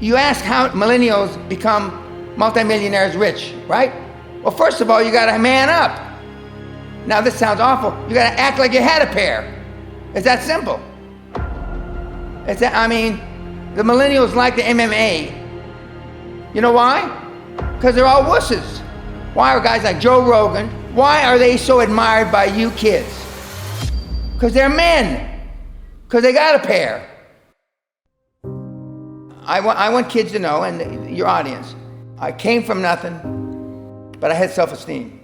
You ask how millennials become multimillionaires rich, right? Well, first of all, you gotta man up. Now this sounds awful. You gotta act like you had a pair. It's that simple. The millennials like the MMA. You know why? Because they're all wusses. Why are guys like Joe Rogan, why are they so admired by you kids? Because they're men. Because they got a pair. I want kids to know, and your audience, I came from nothing, but I had self-esteem.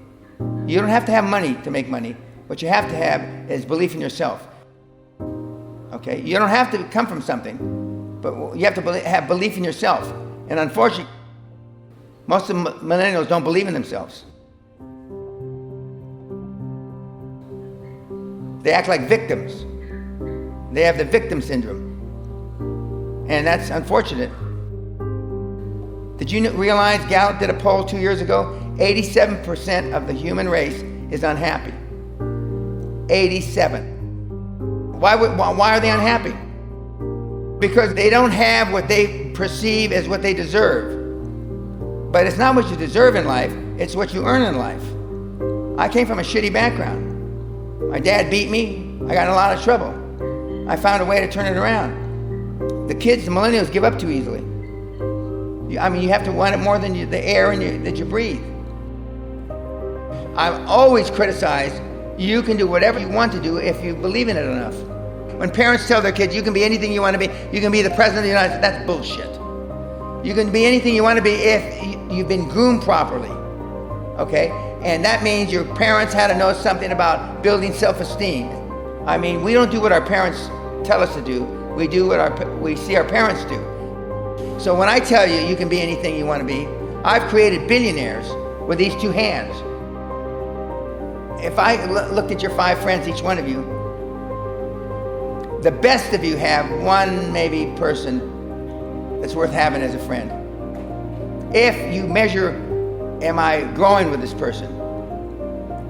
You don't have to have money to make money. What you have to have is belief in yourself. Okay? You don't have to come from something, but you have to have belief in yourself. And unfortunately, most of the millennials don't believe in themselves. They act like victims. They have the victim syndrome. And that's unfortunate. Did you realize Gallup did a poll 2 years ago? 87% of the human race is unhappy. 87. Why are they unhappy? Because they don't have what they perceive as what they deserve. But it's not what you deserve in life, it's what you earn in life. I came from a shitty background. My dad beat me, I got in a lot of trouble. I found a way to turn it around. The kids, the millennials, give up too easily. You have to want it more than the air that you breathe. I've always criticized, you can do whatever you want to do if you believe in it enough. When parents tell their kids, you can be anything you want to be, you can be the president of the United States, that's bullshit. You can be anything you want to be if you've been groomed properly, okay? And that means your parents had to know something about building self-esteem. We don't do what our parents tell us to do, we do what we see our parents do. So when I tell you, you can be anything you want to be, I've created billionaires with these two hands. If I looked at your 5 friends, each one of you, the best of you have one maybe person that's worth having as a friend. If you measure, am I growing with this person?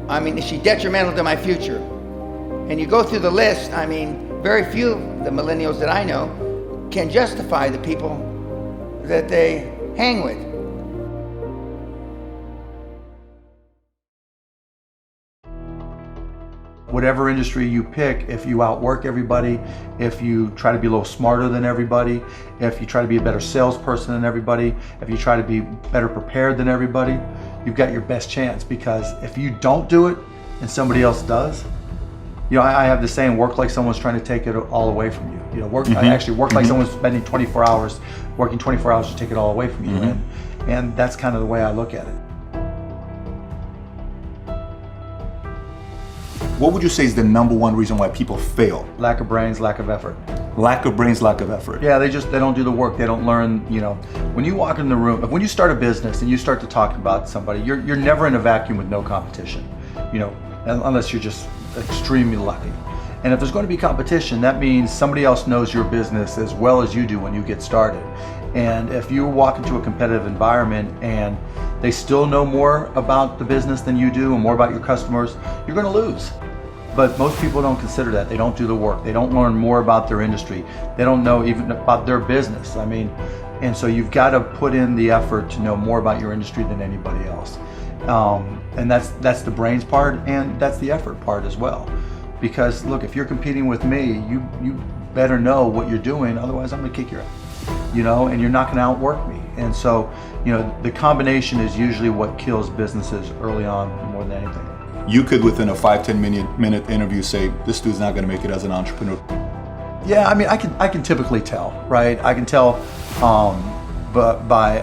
Is she detrimental to my future? And you go through the list, very few of the millennials that I know can justify the people that they hang with. Whatever industry you pick, if you outwork everybody, if you try to be a little smarter than everybody, if you try to be a better salesperson than everybody, if you try to be better prepared than everybody, you've got your best chance. Because if you don't do it and somebody else does, I have the saying, work like someone's trying to take it all away from you. I actually work like someone's spending 24 hours, working 24 hours to take it all away from you. And that's kind of the way I look at it. What would you say is the number one reason why people fail? Lack of brains, lack of effort. Lack of brains, lack of effort. Yeah, they don't do the work. They don't learn, when you walk in the room, when you start a business and you start to talk about somebody, you're never in a vacuum with no competition, unless you're just extremely lucky. And if there's going to be competition, that means somebody else knows your business as well as you do when you get started. And if you walk into a competitive environment and they still know more about the business than you do and more about your customers, you're going to lose. But most people don't consider that. They don't do the work. They don't learn more about their industry. They don't know even about their business. And so you've got to put in the effort to know more about your industry than anybody else. And that's the brains part, and that's the effort part as well. Because look, if you're competing with me, you better know what you're doing, otherwise I'm gonna kick your ass, and you're not gonna outwork me. And so, the combination is usually what kills businesses early on more than anything. You could, within a 5-10 minute interview, say, this dude's not gonna make it as an entrepreneur. Yeah, I can typically tell, right? I can tell by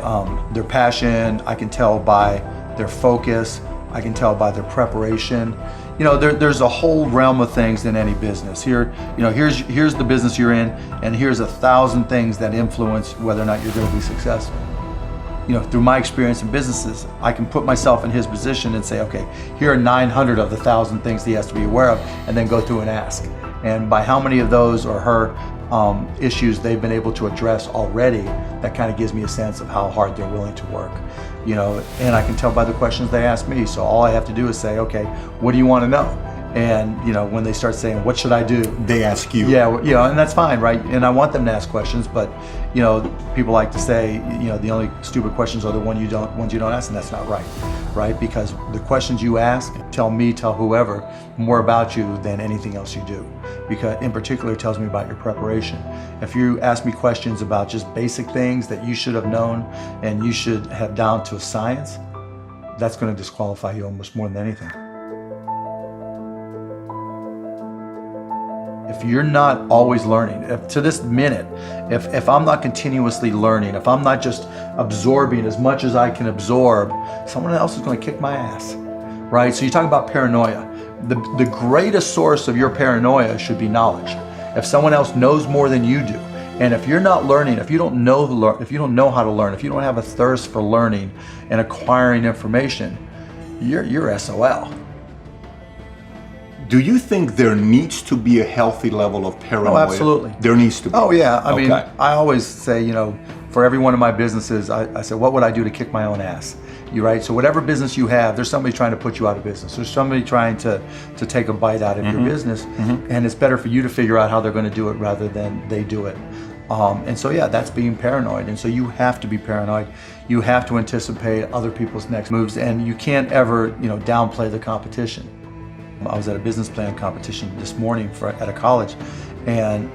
their passion, I can tell by their focus, I can tell by their preparation. There's a whole realm of things in any business. Here's the business you're in, and here's 1,000 things that influence whether or not you're going to be successful. Through my experience in businesses, I can put myself in his position and say, okay, here are 900 of the 1,000 things he has to be aware of, and then go through and ask. And by how many of those or her issues they've been able to address already, that kind of gives me a sense of how hard they're willing to work. And I can tell by the questions they ask me. So all I have to do is say, okay, what do you want to know? And when they start saying, what should I do? They ask you. Yeah, and that's fine, right? And I want them to ask questions, but people like to say, the only stupid questions are the ones you don't ask, and that's not right? Because the questions you ask tell whoever more about you than anything else you do. Because in particular, it tells me about your preparation. If you ask me questions about just basic things that you should have known and you should have down to a science, that's going to disqualify you almost more than anything. If you're not always learning, to this minute, if I'm not continuously learning, if I'm not just absorbing as much as I can absorb, someone else is going to kick my ass, right? So you talk about paranoia. The greatest source of your paranoia should be knowledge. If someone else knows more than you do, and if you're not learning, if you don't know how to learn, if you don't have a thirst for learning and acquiring information, you're SOL. Do you think there needs to be a healthy level of paranoia? Oh, absolutely. There needs to be. Oh, yeah. I mean, I always say, for every one of my businesses, I said, what would I do to kick my own ass? Right? So whatever business you have, there's somebody trying to put you out of business. There's somebody trying to take a bite out of your business. And it's better for you to figure out how they're going to do it rather than they do it. And so, yeah, that's being paranoid. And so you have to be paranoid. You have to anticipate other people's next moves, and you can't ever, downplay the competition. I was at a business plan competition this morning at a college, and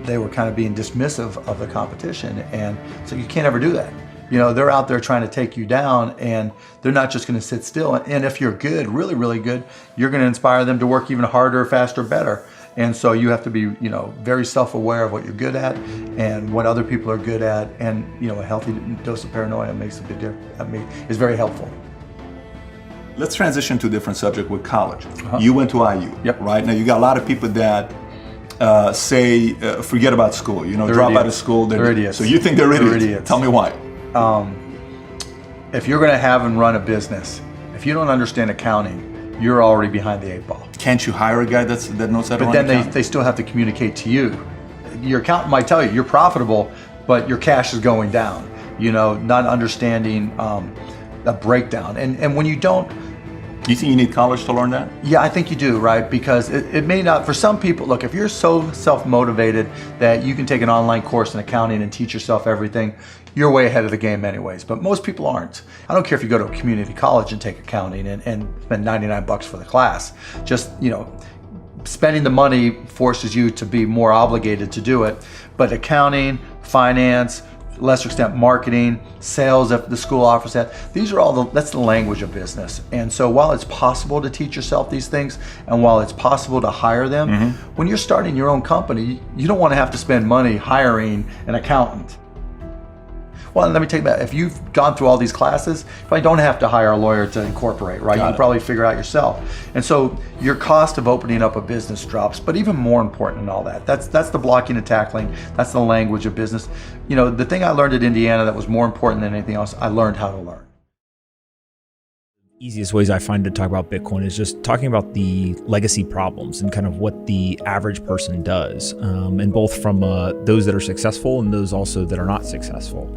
they were kind of being dismissive of the competition. And so you can't ever do that. They're out there trying to take you down, and they're not just going to sit still. And if you're good, really, really good, you're going to inspire them to work even harder, faster, better. And so you have to be, very self-aware of what you're good at and what other people are good at. And, a healthy dose of paranoia makes a big difference. Is very helpful. Let's transition to a different subject with college. You went to IU, right? Now you got a lot of people that say, forget about school, drop out of school. They're idiots. So you think they're idiots? Tell me why. If you're going to have and run a business, if you don't understand accounting, you're already behind the 8 ball. Can't you hire a guy that knows how to run accounting? But then they still have to communicate to you. Your accountant might tell you you're profitable, but your cash is going down. Not understanding a breakdown. And when you don't, you think you need college to learn that? Yeah, I think you do, right? Because it may not, for some people, look, if you're so self-motivated that you can take an online course in accounting and teach yourself everything, you're way ahead of the game anyways. But most people aren't. I don't care if you go to a community college and take accounting and spend $99 for the class. Just, spending the money forces you to be more obligated to do it. But accounting, finance, lesser extent marketing, sales if the school offers that. These are that's the language of business. And so while it's possible to teach yourself these things, and while it's possible to hire them, when you're starting your own company, you don't want to have to spend money hiring an accountant. Well, let me take that. If you've gone through all these classes, you probably don't have to hire a lawyer to incorporate, right? You can probably figure out yourself. And so your cost of opening up a business drops, but even more important than all that, that's the blocking and tackling. That's the language of business. The thing I learned at Indiana that was more important than anything else, I learned how to learn. Easiest ways I find to talk about Bitcoin is just talking about the legacy problems and kind of what the average person does, and both from those that are successful and those also that are not successful.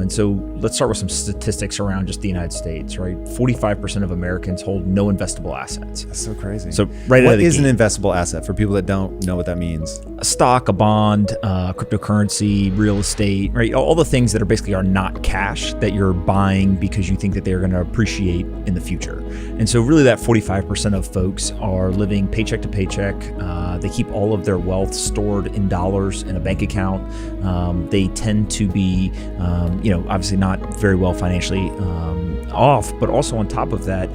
And so let's start with some statistics around just the United States, right? 45% of Americans hold no investable assets. That's so crazy. So right what is an investable asset for people that don't know what that means? A stock, a bond, cryptocurrency, real estate, right? All the things that are basically are not cash that you're buying because you think that they're going to appreciate in the future. And so really that 45% of folks are living paycheck to paycheck. They keep all of their wealth stored in dollars in a bank account. They tend to be, obviously not very well financially off, but also on top of that,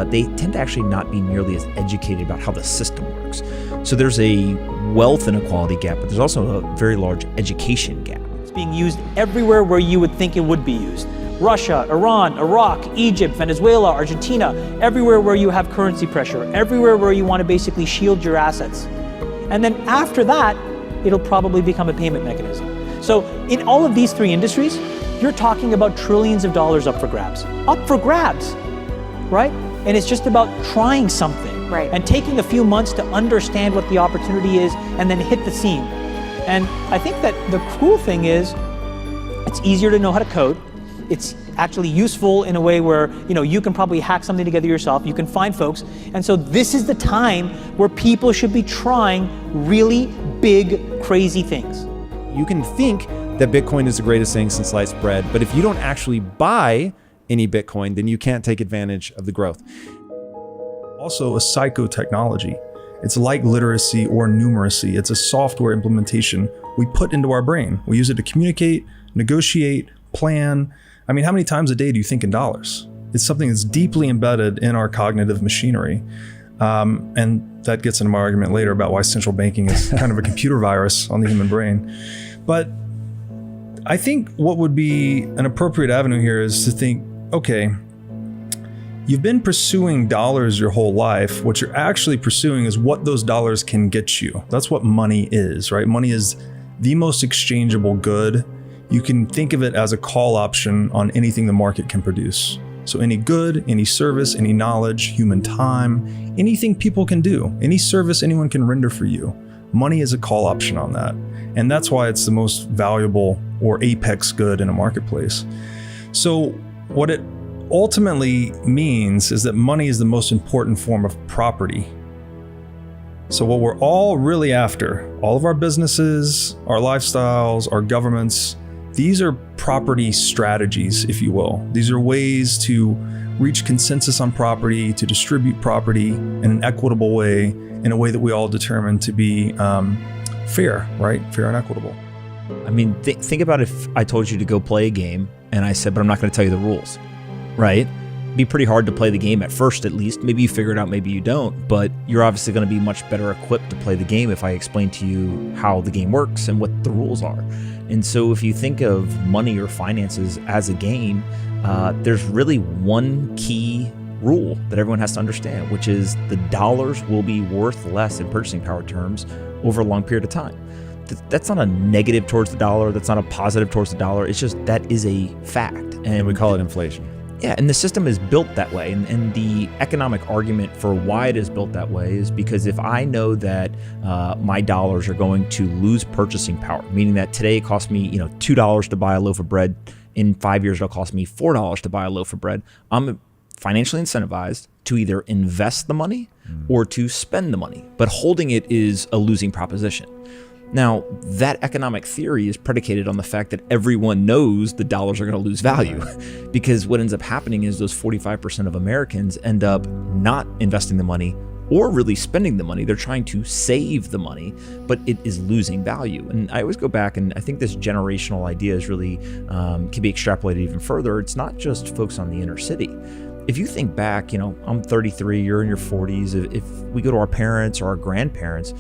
they tend to actually not be nearly as educated about how the system works. So there's a wealth inequality gap, but there's also a very large education gap. It's being used everywhere where you would think it would be used. Russia, Iran, Iraq, Egypt, Venezuela, Argentina, everywhere where you have currency pressure, everywhere where you want to basically shield your assets. And then after that, it'll probably become a payment mechanism. So in all of these three industries, you're talking about trillions of dollars up for grabs, right? And it's just about trying something, right, and taking a few months to understand what the opportunity is and then hit the scene. And I think that the cool thing is it's easier to know how to code. It's actually useful in a way where, you can probably hack something together yourself, you can find folks. And so this is the time where people should be trying really big, crazy things. You can think that Bitcoin is the greatest thing since sliced bread, but if you don't actually buy any Bitcoin, then you can't take advantage of the growth. Also a psychotechnology. It's like literacy or numeracy. It's a software implementation we put into our brain. We use it to communicate, negotiate, plan. I mean, how many times a day do you think in dollars? It's something that's deeply embedded in our cognitive machinery. And that gets into my argument later about why central banking is kind of a computer virus on the human brain. But I think what would be an appropriate avenue here is to think, okay, you've been pursuing dollars your whole life. What you're actually pursuing is what those dollars can get you. That's what money is, right? Money is the most exchangeable good. You can think of it as a call option on anything the market can produce. So any good, any service, any knowledge, human time, anything people can do, any service anyone can render for you, money is a call option on that. And that's why it's the most valuable or apex good in a marketplace. So what it ultimately means is that money is the most important form of property. So what we're all really after, all of our businesses, our lifestyles, our governments, these are property strategies, if you will. These are ways to reach consensus on property, to distribute property in an equitable way, in a way that we all determine to be fair, right? Fair and equitable. I mean, think about if I told you to go play a game and I said, but I'm not going to tell you the rules, right? It'd be pretty hard to play the game at first, at least. Maybe you figure it out, maybe you don't, but you're obviously going to be much better equipped to play the game if I explain to you how the game works and what the rules are. And so if you think of money or finances as a game, there's really one key rule that everyone has to understand, which is the dollars will be worth less in purchasing power terms over a long period of time. That's not a negative towards the dollar. That's not a positive towards the dollar. It's just that is a fact. And we call it inflation. Yeah, and the system is built that way. And the economic argument for why it is built that way is because if I know that my dollars are going to lose purchasing power, meaning that today it costs me $2 to buy a loaf of bread, in 5 years it'll cost me $4 to buy a loaf of bread, I'm financially incentivized to either invest the money or to spend the money. But holding it is a losing proposition. Now, that economic theory is predicated on the fact that everyone knows the dollars are going to lose value, because what ends up happening is those 45% of Americans end up not investing the money or really spending the money. They're trying to save the money, but it is losing value. And I always go back, and I think this generational idea is really can be extrapolated even further. It's not just folks on the inner city. If you think back, I'm 33, you're in your 40s. If we go to our parents or our grandparents,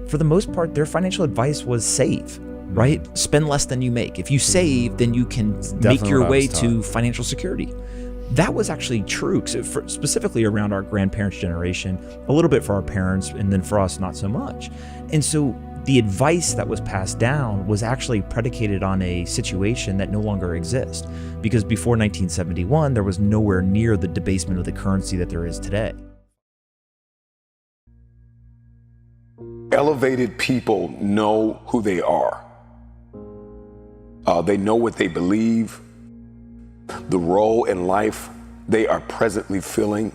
for the most part, their financial advice was save, right? Spend less than you make. If you save, then you can make your way to financial security. That was actually true, specifically around our grandparents' generation, a little bit for our parents, and then for us, not so much. And so the advice that was passed down was actually predicated on a situation that no longer exists, because before 1971, there was nowhere near the debasement of the currency that there is today. Elevated people know who they are. They know what they believe, the role in life they are presently filling,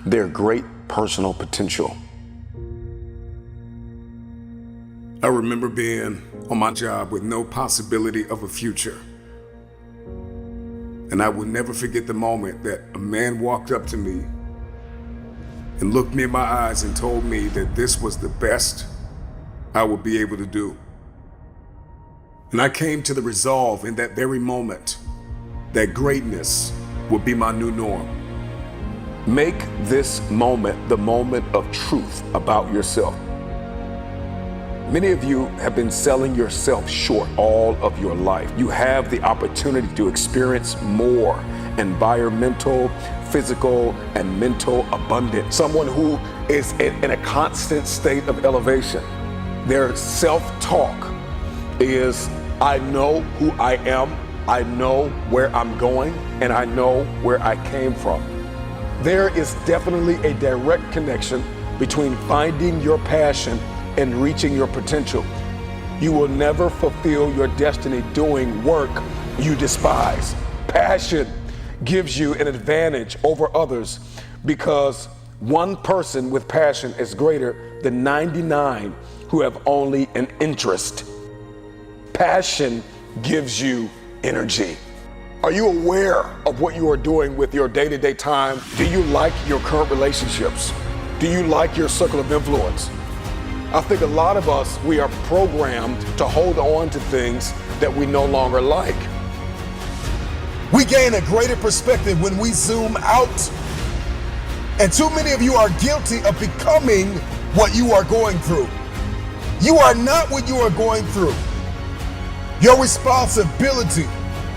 their great personal potential. I remember being on my job with no possibility of a future. And I will never forget the moment that a man walked up to me and looked me in my eyes and told me that this was the best I would be able to do. And I came to the resolve in that very moment that greatness would be my new norm. Make this moment the moment of truth about yourself. Many of you have been selling yourself short all of your life. You have the opportunity to experience more environmental, physical, and mental abundance. Someone who is in a constant state of elevation. Their self-talk is, I know who I am, I know where I'm going, and I know where I came from. There is definitely a direct connection between finding your passion and reaching your potential. You will never fulfill your destiny doing work you despise. Passion gives you an advantage over others because one person with passion is greater than 99 who have only an interest. Passion gives you energy. Are you aware of what you are doing with your day-to-day time? Do you like your current relationships? Do you like your circle of influence? I think a lot of us, we are programmed to hold on to things that we no longer like. We gain a greater perspective when we zoom out. And too many of you are guilty of becoming what you are going through. You are not what you are going through. Your responsibility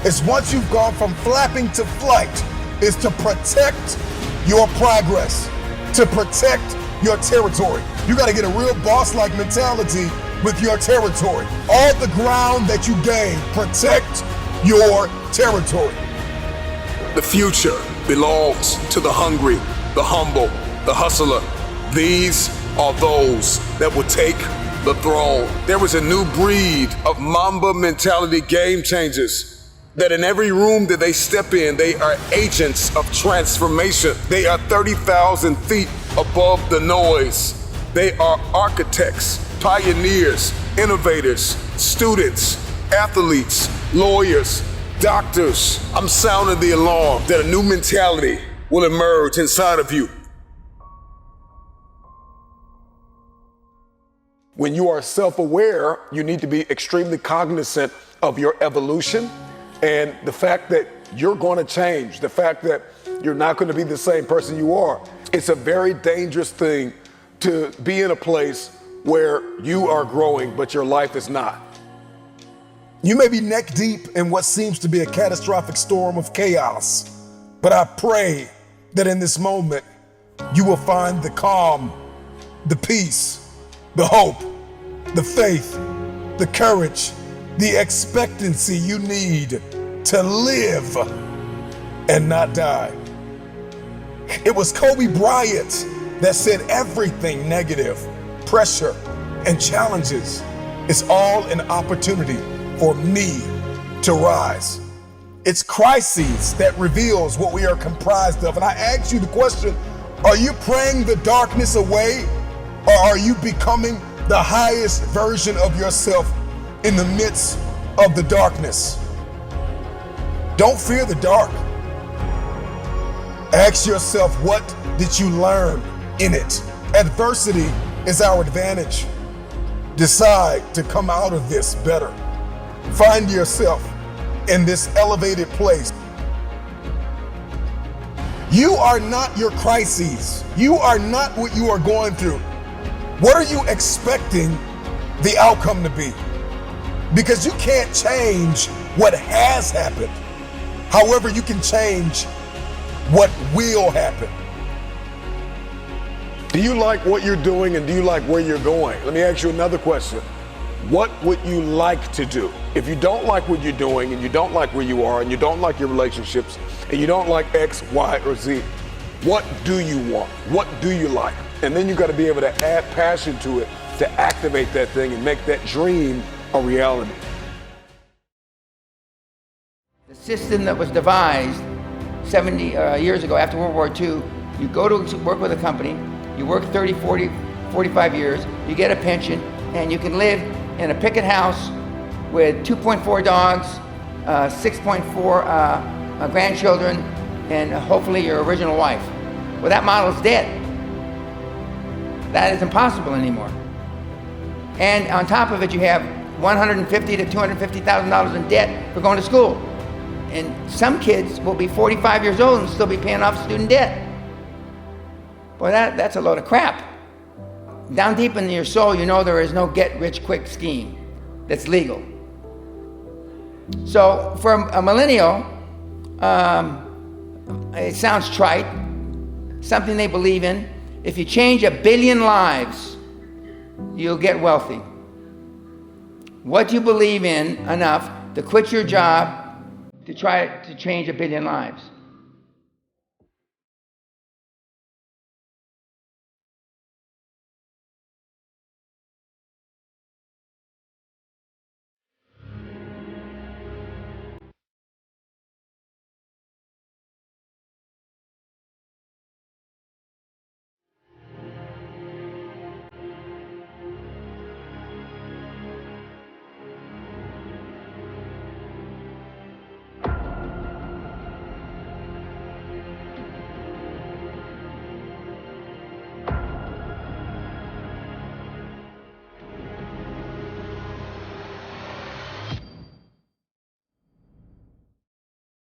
is, once you've gone from flapping to flight, is to protect your progress, to protect your territory. You got to get a real boss-like mentality with your territory. All the ground that you gain, protect your territory. The future belongs to the hungry, the humble, the hustler. These are those that will take the throne. There is a new breed of Mamba mentality game changers that in every room that they step in, they are agents of transformation. They are 30,000 feet above the noise. They are architects, pioneers, innovators, students, athletes, lawyers, doctors. I'm sounding the alarm that a new mentality will emerge inside of you. When you are self-aware, you need to be extremely cognizant of your evolution and the fact that you're going to change, the fact that you're not going to be the same person you are. It's a very dangerous thing to be in a place where you are growing, but your life is not. You may be neck deep in what seems to be a catastrophic storm of chaos, but I pray that in this moment, you will find the calm, the peace, the hope, the faith, the courage, the expectancy you need to live and not die. It was Kobe Bryant that said everything negative, pressure, and challenges is all an opportunity for me to rise. It's crises that reveals what we are comprised of. And I ask you the question, are you praying the darkness away, or are you becoming the highest version of yourself in the midst of the darkness? Don't fear the dark. Ask yourself, what did you learn in it? Adversity is our advantage. Decide to come out of this better. Find yourself in this elevated place. You are not your crises. You are not what you are going through. What are you expecting the outcome to be? Because you can't change what has happened. However, you can change what will happen. Do you like what you're doing and do you like where you're going? Let me ask you another question. What would you like to do? If you don't like what you're doing and you don't like where you are and you don't like your relationships and you don't like X, Y, or Z, what do you want? What do you like? And then you got to be able to add passion to it to activate that thing and make that dream a reality. The system that was devised 70 years ago after World War II, you go to work with a company, you work 30, 40, 45 years, you get a pension, and you can live in a picket house with 2.4 dogs, 6.4 grandchildren, and hopefully your original wife. Well, that model's dead. That is impossible anymore. And on top of it, you have $150,000 to $250,000 in debt for going to school. And some kids will be 45 years old and still be paying off student debt. Boy, that's a load of crap. Down deep in your soul, you know there is no get-rich-quick scheme that's legal. So for a millennial, it sounds trite, something they believe in. If you change 1 billion lives, you'll get wealthy. What do you believe in enough to quit your job to try to change 1 billion lives?